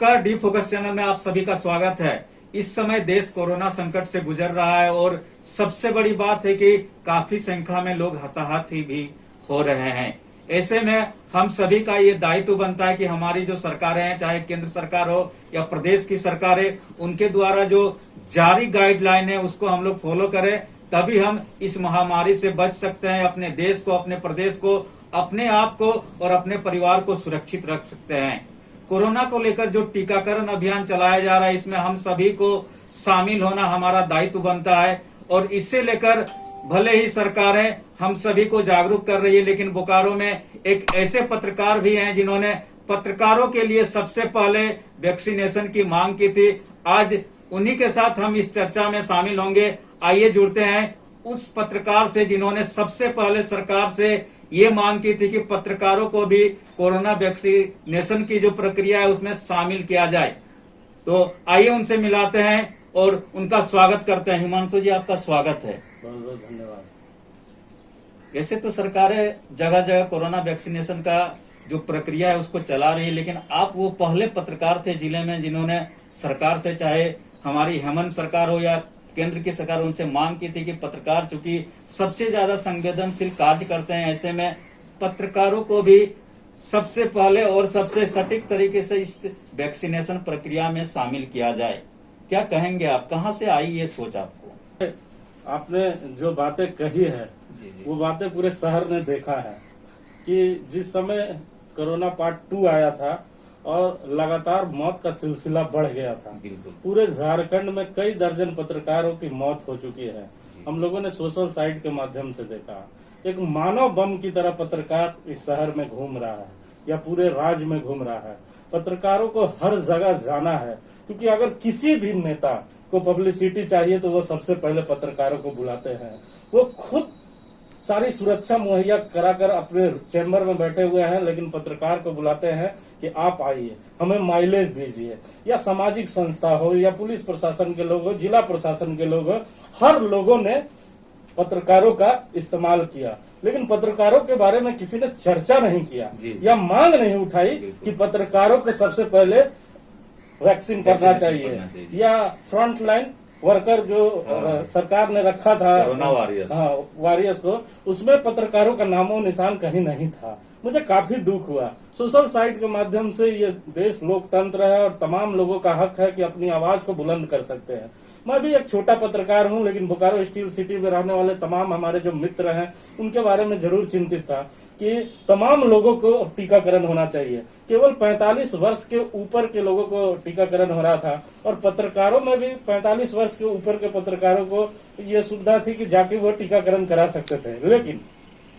नमस्कार, D focus channel में आप सभी का स्वागत है। इस समय देश कोरोना संकट से गुजर रहा है और सबसे बड़ी बात है कि काफी संख्या में लोग हताहत भी हो रहे हैं। ऐसे में हम सभी का ये दायित्व बनता है कि हमारी जो सरकारें हैं, चाहे केंद्र सरकार हो या प्रदेश की सरकारें, उनके द्वारा जो जारी गाइडलाइन है उसको हम लोग फॉलो करें, तभी हम इस महामारी से बच सकते हैं। अपने देश को, अपने प्रदेश को, अपने आप को और अपने परिवार को सुरक्षित रख सकते हैं। कोरोना को लेकर जो टीकाकरण अभियान चलाया जा रहा है, इसमें हम सभी को शामिल होना हमारा दायित्व बनता है और इससे लेकर भले ही सरकारें हम सभी को जागरूक कर रही है, लेकिन बोकारो में एक ऐसे पत्रकार भी हैं जिन्होंने पत्रकारों के लिए सबसे पहले वैक्सीनेशन की मांग की थी। आज उन्हीं के साथ हम इस चर्चा में शामिल होंगे। आइए जुड़ते हैं उस पत्रकार से जिन्होंने सबसे पहले सरकार से ये मांग की थी कि पत्रकारों को भी कोरोना वैक्सीनेशन की जो प्रक्रिया है उसमें शामिल किया जाए। तो आइए उनसे मिलाते हैं और उनका स्वागत करते हैं। हिमांशु जी, आपका स्वागत है। बहुत बहुत धन्यवाद। ऐसे तो सरकारें जगह जगह कोरोना वैक्सीनेशन का जो प्रक्रिया है उसको चला रही है, लेकिन आप वो पहले पत्रकार थे जिले में जिन्होंने सरकार से, चाहे हमारी हेमंत सरकार हो या केंद्र की सरकार, उनसे मांग की थी कि पत्रकार चूंकि सबसे ज्यादा संवेदनशील कार्य करते हैं, ऐसे में पत्रकारों को भी सबसे पहले और सबसे सटीक तरीके से इस वैक्सीनेशन प्रक्रिया में शामिल किया जाए। क्या कहेंगे आप, कहां से आई ये सोच आपको? आपने जो बातें कही है वो बातें पूरे शहर ने देखा है कि जिस समय कोरोना पार्ट 2 आया था और लगातार मौत का सिलसिला बढ़ गया था, पूरे झारखंड में कई दर्जन पत्रकारों की मौत हो चुकी है। हम लोगों ने सोशल साइट के माध्यम से देखा, एक मानव बम की तरह पत्रकार इस शहर में घूम रहा है या पूरे राज्य में घूम रहा है। पत्रकारों को हर जगह जाना है, क्योंकि अगर किसी भी नेता को पब्लिसिटी चाहिए तो वो सबसे पहले पत्रकारों को बुलाते हैं। वो खुद सारी सुरक्षा मुहैया कराकर अपने चैम्बर में बैठे हुए हैं, लेकिन पत्रकार को बुलाते हैं कि आप आइए, हमें माइलेज दीजिए। या सामाजिक संस्था हो या पुलिस प्रशासन के लोग हो, जिला प्रशासन के लोग हो, हर लोगों ने पत्रकारों का इस्तेमाल किया, लेकिन पत्रकारों के बारे में किसी ने चर्चा नहीं किया या मांग नहीं उठाई कि पत्रकारों को सबसे पहले वैक्सीन करना चाहिए या फ्रंट लाइन वर्कर जो सरकार ने रखा था वॉरियर्स को, उसमें पत्रकारों का नामो निशान कहीं नहीं था। मुझे काफी दुख हुआ। सोशल साइट के माध्यम से ये देश लोकतंत्र है और तमाम लोगों का हक है कि अपनी आवाज को बुलंद कर सकते हैं। मैं भी एक छोटा पत्रकार हूं, लेकिन बोकारो स्टील सिटी में रहने वाले तमाम हमारे जो मित्र हैं उनके बारे में जरूर चिंतित था कि तमाम लोगों को टीकाकरण होना चाहिए। केवल 45 वर्ष के ऊपर के लोगों को टीकाकरण हो रहा था और पत्रकारों में भी 45 वर्ष के ऊपर के पत्रकारों को ये सुविधा थी कि जाके वो टीकाकरण करा सकते थे। लेकिन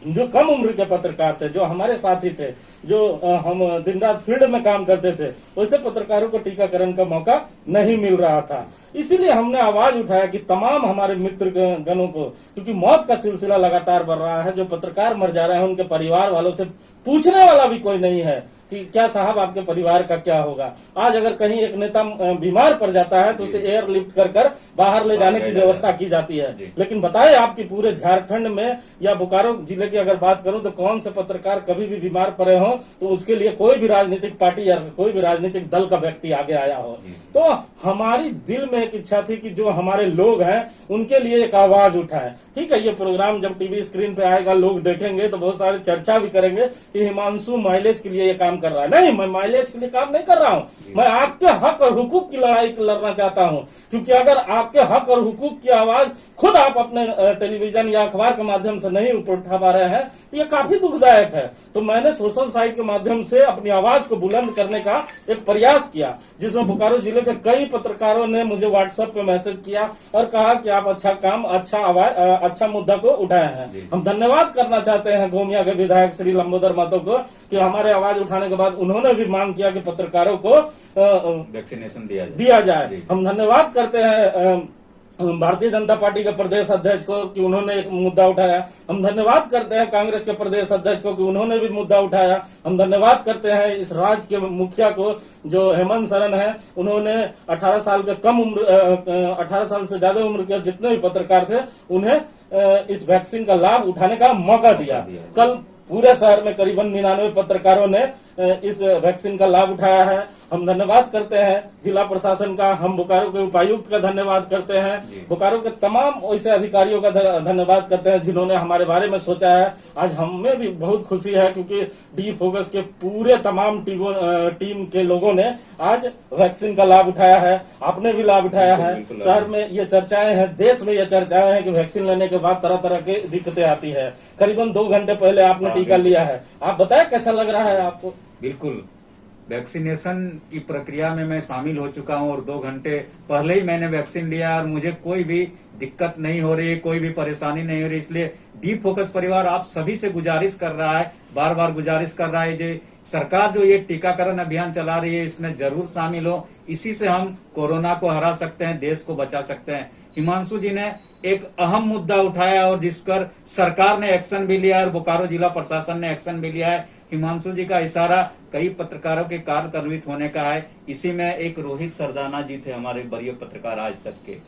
जो कम उम्र के पत्रकार थे, जो हमारे साथी थे, जो हम दिन रात फील्ड में काम करते थे, वैसे पत्रकारों को टीकाकरण का मौका नहीं मिल रहा था। इसीलिए हमने आवाज उठाया कि तमाम हमारे मित्र गणों को, क्योंकि मौत का सिलसिला लगातार बढ़ रहा है, जो पत्रकार मर जा रहे हैं उनके परिवार वालों से पूछने वाला भी कोई नहीं है कि क्या साहब आपके परिवार का क्या होगा। आज अगर कहीं एक नेता बीमार पड़ जाता है तो उसे एयरलिफ्ट कर बाहर ले जाने की व्यवस्था की जाती है, लेकिन बताए आपकी पूरे झारखंड में या बोकारो जिले की अगर बात करूं तो कौन से पत्रकार कभी भी बीमार पड़े हो तो उसके लिए कोई भी राजनीतिक पार्टी या कोई भी राजनीतिक दल का व्यक्ति आगे आया हो। तो हमारी दिल में एक इच्छा थी कि जो हमारे लोग हैं उनके लिए एक आवाज उठाए। ठीक है, ये प्रोग्राम जब टीवी स्क्रीन पे आएगा, लोग देखेंगे तो बहुत सारी चर्चा भी करेंगे कि हिमांशु माइलेज के लिए ये काम कर रहा है। नहीं, मैं माइलेज के लिए काम नहीं कर रहा हूं, मैं आपके हक और हुकूक की लड़ाई लड़ना चाहता हूं। क्योंकि अगर आपके हक और हुकूक की आवाज खुद आप अपने टेलीविजन या अखबार के माध्यम से नहीं उठा पा रहे हैं तो ये काफी दुखदायक है। तो मैंने सोशल साइट के माध्यम से अपनी आवाज को बुलंद करने का एक प्रयास किया, जिसमें बोकारो जिले के कई पत्रकारों ने मुझे व्हाट्सएप पे मैसेज किया और कहा कि आप अच्छा काम, अच्छा मुद्दा को उठाए हैं। हम धन्यवाद करना चाहते हैं गोमिया के विधायक श्री लंबोदर महतो को कि हमारे आवाज उठाने के बाद उन्होंने भी मांग किया कि पत्रकारों को वैक्सीनेशन दिया जाए। हम धन्यवाद करते हैं भारतीय जनता पार्टी के प्रदेश अध्यक्ष को कि उन्होंने एक मुद्दा उठाया। हम धन्यवाद करते हैं कांग्रेस के प्रदेश अध्यक्ष को कि उन्होंने भी मुद्दा उठाया। हम धन्यवाद करते हैं इस राज्य के मुखिया को जो हेमंत सरन है, उन्होंने 18 साल के 18 साल से ज्यादा उम्र के जितने भी पत्रकार थे उन्हें इस वैक्सीन का लाभ उठाने का मौका दिया। कल पूरे शहर में करीबन 99 पत्रकारों ने इस वैक्सीन का लाभ उठाया है। हम धन्यवाद करते हैं जिला प्रशासन का, हम बोकारो के उपायुक्त का धन्यवाद करते हैं, बोकारो के तमाम ऐसे अधिकारियों का धन्यवाद करते हैं जिन्होंने हमारे बारे में सोचा है। आज हमें भी बहुत खुशी है क्योंकि डी फोकस के पूरे तमाम टीम के लोगों ने आज वैक्सीन का लाभ उठाया है, आपने भी लाभ उठाया है। शहर में ये चर्चाएं हैं, देश में ये चर्चाएं हैं कि वैक्सीन लेने के बाद तरह तरह की दिक्कतें आती है। करीबन 2 घंटे पहले आपने टीका लिया है, आप बताएं कैसा लग रहा है आपको? बिल्कुल, वैक्सीनेशन की प्रक्रिया में मैं शामिल हो चुका हूं और 2 घंटे पहले ही मैंने वैक्सीन लिया और मुझे कोई भी दिक्कत नहीं हो रही, कोई भी परेशानी नहीं हो रही। इसलिए डी फोकस परिवार आप सभी से गुजारिश कर रहा है, बार बार गुजारिश कर रहा है, जो सरकार जो ये टीकाकरण अभियान चला रही है इसमें जरूर शामिल हो। इसी से हम कोरोना को हरा सकते हैं, देश को बचा सकते हैं। हिमांशु जी ने एक अहम मुद्दा उठाया और जिस पर सरकार ने एक्शन भी लिया और बोकारो जिला प्रशासन ने एक्शन भी लिया है। हिमांशु जी का इशारा कई पत्रकारों के कार्य अन्वित होने का है। इसी में एक रोहित सरदाना जी थे, हमारे वरीय पत्रकार आज तक के।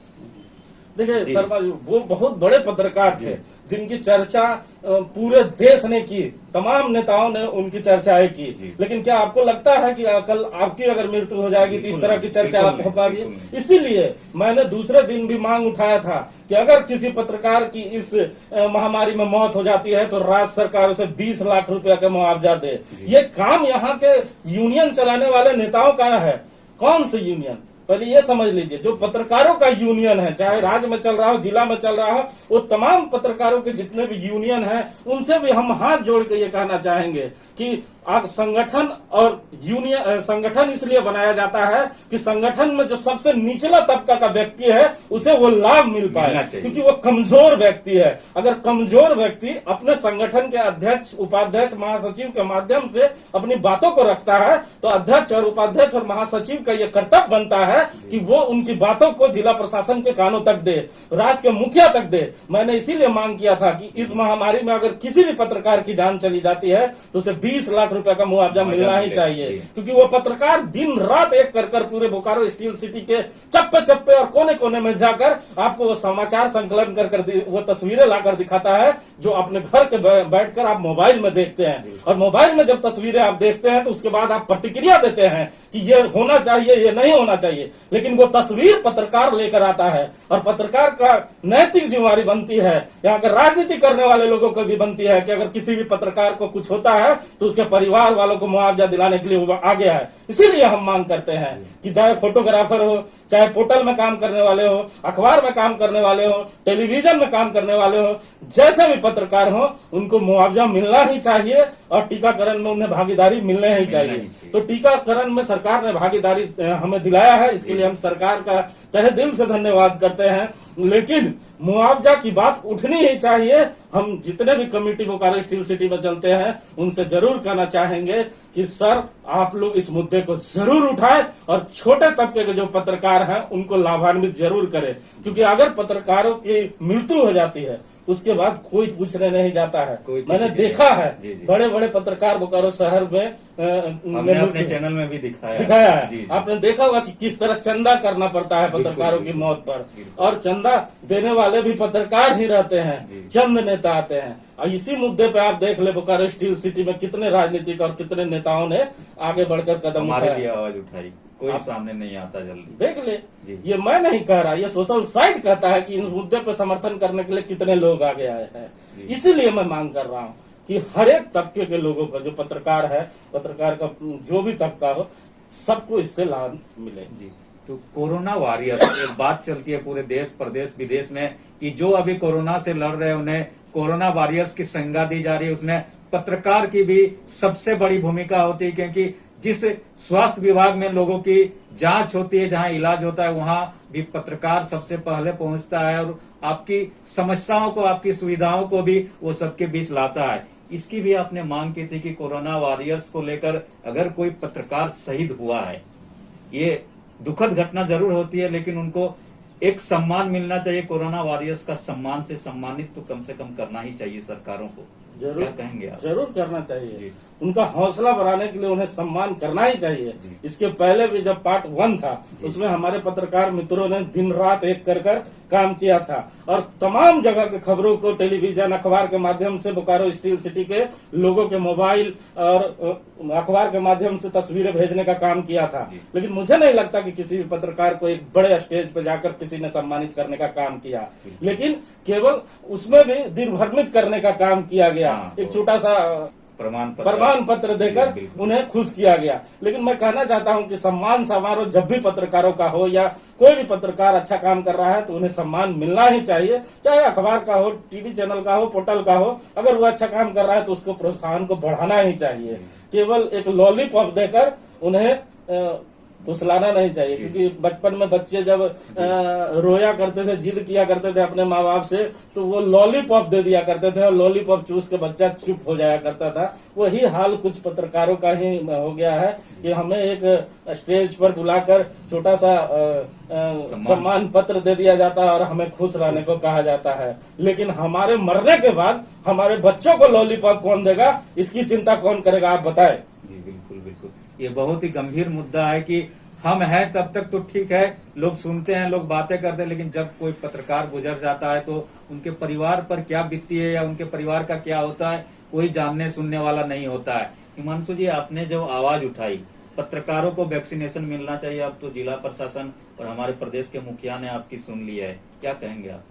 देखिए शर्मा जी वो बहुत बड़े पत्रकार थे जिनकी चर्चा पूरे देश ने की, तमाम नेताओं ने उनकी चर्चाएं की। लेकिन क्या आपको लगता है कि कल आपकी अगर मृत्यु हो जाएगी तो इस तरह की चर्चा आप हो पाएगी? इसीलिए मैंने दूसरे दिन भी मांग उठाया था कि अगर किसी पत्रकार की इस महामारी में मौत हो जाती है तो राज्य सरकार उसे 20 लाख रुपया का मुआवजा दे। ये काम यहाँ के यूनियन चलाने वाले नेताओं का है। कौन से यूनियन? पहले ये समझ लीजिए, जो पत्रकारों का यूनियन है, चाहे राज्य में चल रहा हो, जिला में चल रहा हो, वो तमाम पत्रकारों के जितने भी यूनियन हैं उनसे भी हम हाथ जोड़ के ये कहना चाहेंगे कि आप संगठन और यूनियन, संगठन इसलिए बनाया जाता है कि संगठन में जो सबसे निचला तबका का व्यक्ति है उसे वो लाभ मिल पाए, क्योंकि वो कमजोर व्यक्ति है। अगर कमजोर व्यक्ति अपने संगठन के अध्यक्ष, उपाध्यक्ष, महासचिव के माध्यम से अपनी बातों को रखता है तो अध्यक्ष और उपाध्यक्ष और महासचिव का ये कर्तव्य बनता है कि वो उनकी बातों को जिला प्रशासन के कानों तक दे, राज्य के मुखिया तक दे। मैंने इसीलिए मांग किया था कि इस महामारी में अगर किसी भी पत्रकार की जान चली जाती है तो उसे 20 लाख रुपए का मुआवजा मिलना ही चाहिए, क्योंकि वो पत्रकार दिन रात एक कर पूरे बोकारो स्टील सिटी के चप्पे चप्पे और कोने कोने में जाकर आपको वो समाचार संकलन कर वो तस्वीरें लाकर दिखाता है जो अपने घर के बैठकर आप मोबाइल में देखते हैं। और मोबाइल में जब तस्वीरें आप देखते हैं तो उसके बाद आप प्रतिक्रिया देते हैं कि ये होना चाहिए, ये नहीं होना चाहिए। लेकिन वो तस्वीर पत्रकार लेकर आता है और पत्रकार का नैतिक जिम्मेदारी बनती है, यहाँ के राजनीति करने वाले लोगों को भी बनती है कि अगर किसी भी पत्रकार को कुछ होता है तो उसके परिवार वालों को मुआवजा दिलाने के लिए वो आगे है। इसीलिए हम मांग करते हैं कि चाहे फोटोग्राफर हो, चाहे पोर्टल में काम करने वाले हो, अखबार में काम करने वाले हो, टेलीविजन में काम करने वाले हो, जैसे भी पत्रकार हो उनको मुआवजा मिलना ही चाहिए और टीकाकरण में उन्हें भागीदारी मिलने ही चाहिए। तो टीकाकरण में सरकार ने भागीदारी हमें दिलाया है, इसके लिए हम सरकार का तहे दिल से धन्यवाद करते हैं। लेकिन मुआवजा की बात उठनी ही चाहिए। हम जितने भी कमेटी बोकारो स्टील सिटी में चलते हैं उनसे जरूर कहना चाहेंगे कि सर आप लोग इस मुद्दे को जरूर उठाएं और छोटे तबके के जो पत्रकार हैं उनको लाभान्वित जरूर करें, क्योंकि अगर पत्रकारों की मृत्यु हो जाती है उसके बाद कोई पूछने नहीं जाता है। मैंने देखा है बड़े बड़े पत्रकार बोकारो शहर में हमने अपने चैनल में भी दिखाया है। आपने देखा होगा कि किस तरह चंदा करना पड़ता है पत्रकारों की मौत पर, और चंदा देने वाले भी पत्रकार ही रहते हैं, चंद नेता आते हैं। और इसी मुद्दे पे आप देख ले बोकारो स्टील सिटी में कितने राजनीतिक और कितने नेताओं ने आगे बढ़कर कदम उठाया, आवाज उठाई, कोई सामने नहीं आता। जल्दी देख ले, ये मैं नहीं कह रहा, ये सोशल साइट कहता है कि इस मुद्दे पे समर्थन करने के लिए कितने लोग आगे आए हैं। इसीलिए मैं मांग कर रहा हूँ कि हर एक तबके के लोगों का, जो पत्रकार है, पत्रकार का जो भी तबका हो, सबको इससे लाभ मिले। तो कोरोना वॉरियर्स एक बात चलती है पूरे देश, प्रदेश, विदेश में कि जो अभी कोरोना से लड़ रहे हैं उन्हें कोरोना वॉरियर्स की संज्ञा दी जा रही है। उसमें पत्रकार की भी सबसे बड़ी भूमिका होती है, क्योंकि जिस स्वास्थ्य विभाग में लोगों की जांच होती है, जहां इलाज होता है, वहां भी पत्रकार सबसे पहले पहुंचता है और आपकी समस्याओं को, आपकी सुविधाओं को भी वो सबके बीच लाता है। इसकी भी आपने मांग की थी कि कोरोना वॉरियर्स को लेकर अगर कोई पत्रकार शहीद हुआ है, ये दुखद घटना जरूर होती है, लेकिन उनको एक सम्मान मिलना चाहिए। कोरोना वॉरियर्स का सम्मान से सम्मानित तो कम से कम करना ही चाहिए सरकारों को। जरूर क्या कहेंगे आप? जरूर करना चाहिए। जी। उनका हौसला बढ़ाने के लिए उन्हें सम्मान करना ही चाहिए। जी। इसके पहले भी जब पार्ट 1 था उसमें हमारे पत्रकार मित्रों ने दिन रात एक कर काम किया था और तमाम जगह के खबरों को टेलीविजन अखबार के माध्यम से बोकारो स्टील सिटी के लोगों के मोबाइल और अखबार के माध्यम से तस्वीरें भेजने का काम किया था। लेकिन मुझे नहीं लगता कि किसी भी पत्रकार को एक बड़े स्टेज पर जाकर किसी ने सम्मानित करने का काम किया, लेकिन केवल उसमें भी दिग्भ्रमित करने का काम किया गया। एक छोटा सा प्रमाण पत्र देकर उन्हें खुश किया गया। लेकिन मैं कहना चाहता हूं कि सम्मान समारोह जब भी पत्रकारों का हो या कोई भी पत्रकार अच्छा काम कर रहा है तो उन्हें सम्मान मिलना ही चाहिए, चाहे अखबार का हो, टीवी चैनल का हो, पोर्टल का हो। अगर वो अच्छा काम कर रहा है तो उसको प्रोत्साहन को बढ़ाना ही चाहिए। केवल एक लॉलीपॉप देकर उन्हें फुसलाना नहीं चाहिए, क्योंकि बचपन में बच्चे जब रोया करते थे, जिद किया करते थे अपने माँ बाप से, तो वो लॉलीपॉप दे दिया करते थे और लॉलीपॉप चूस के बच्चा चुप हो जाया करता था। वही हाल कुछ पत्रकारों का ही हो गया है कि हमें एक स्टेज पर बुलाकर छोटा सा सम्मान पत्र दे दिया जाता है और हमें खुश रहने को कहा जाता है। लेकिन हमारे मरने के बाद हमारे बच्चों को लॉलीपॉप कौन देगा, इसकी चिंता कौन करेगा, आप बताएं। जी बिल्कुल बिल्कुल, ये बहुत ही गंभीर मुद्दा है कि हम हैं तब तक तो ठीक है, लोग सुनते हैं, लोग बातें करते हैं, लेकिन जब कोई पत्रकार गुजर जाता है तो उनके परिवार पर क्या बीतती है या उनके परिवार का क्या होता है कोई जानने सुनने वाला नहीं होता है। हिमांशु जी, आपने जो आवाज उठाई पत्रकारों को वैक्सीनेशन मिलना चाहिए, अब तो जिला प्रशासन और हमारे प्रदेश के मुखिया ने आपकी सुन ली है, क्या कहेंगे आप?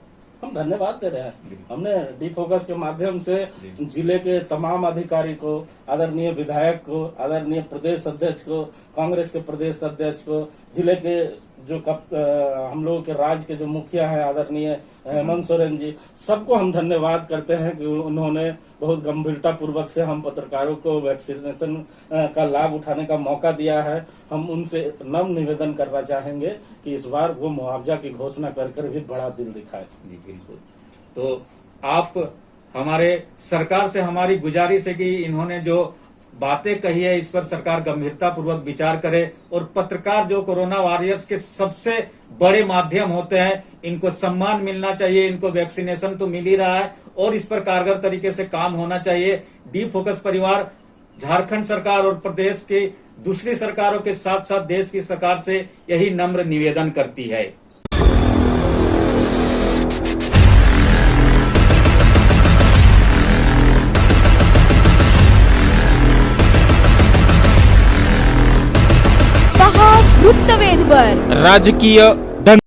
हम धन्यवाद दे रहे हैं। हमने डी फोकस के माध्यम से जिले के तमाम अधिकारी को, आदरणीय विधायक को, आदरणीय प्रदेश अध्यक्ष को, कांग्रेस के प्रदेश अध्यक्ष को, जिले के जो हम लोगों के राज्य के जो मुखिया हैं आदरणीय हेमंत सोरेन जी, सबको हम धन्यवाद करते हैं कि उन्होंने बहुत गंभीरता पूर्वक से हम पत्रकारों को वैक्सीनेशन का लाभ उठाने का मौका दिया है। हम उनसे नम्र निवेदन करना चाहेंगे कि इस बार वो मुआवजा की घोषणा कर भी बड़ा दिल दिखाए। जी बिल्कुल। तो आप हमारे सरकार से हमारी गुजारिश है कि इन्होंने जो बातें कही है इस पर सरकार गंभीरता पूर्वक विचार करे और पत्रकार जो कोरोना वॉरियर्स के सबसे बड़े माध्यम होते हैं, इनको सम्मान मिलना चाहिए। इनको वैक्सीनेशन तो मिल ही रहा है और इस पर कारगर तरीके से काम होना चाहिए। डी फोकस परिवार झारखंड सरकार और प्रदेश की दूसरी सरकारों के साथ साथ देश की सरकार से यही नम्र निवेदन करती है। वृत्तवेधवर राजकीय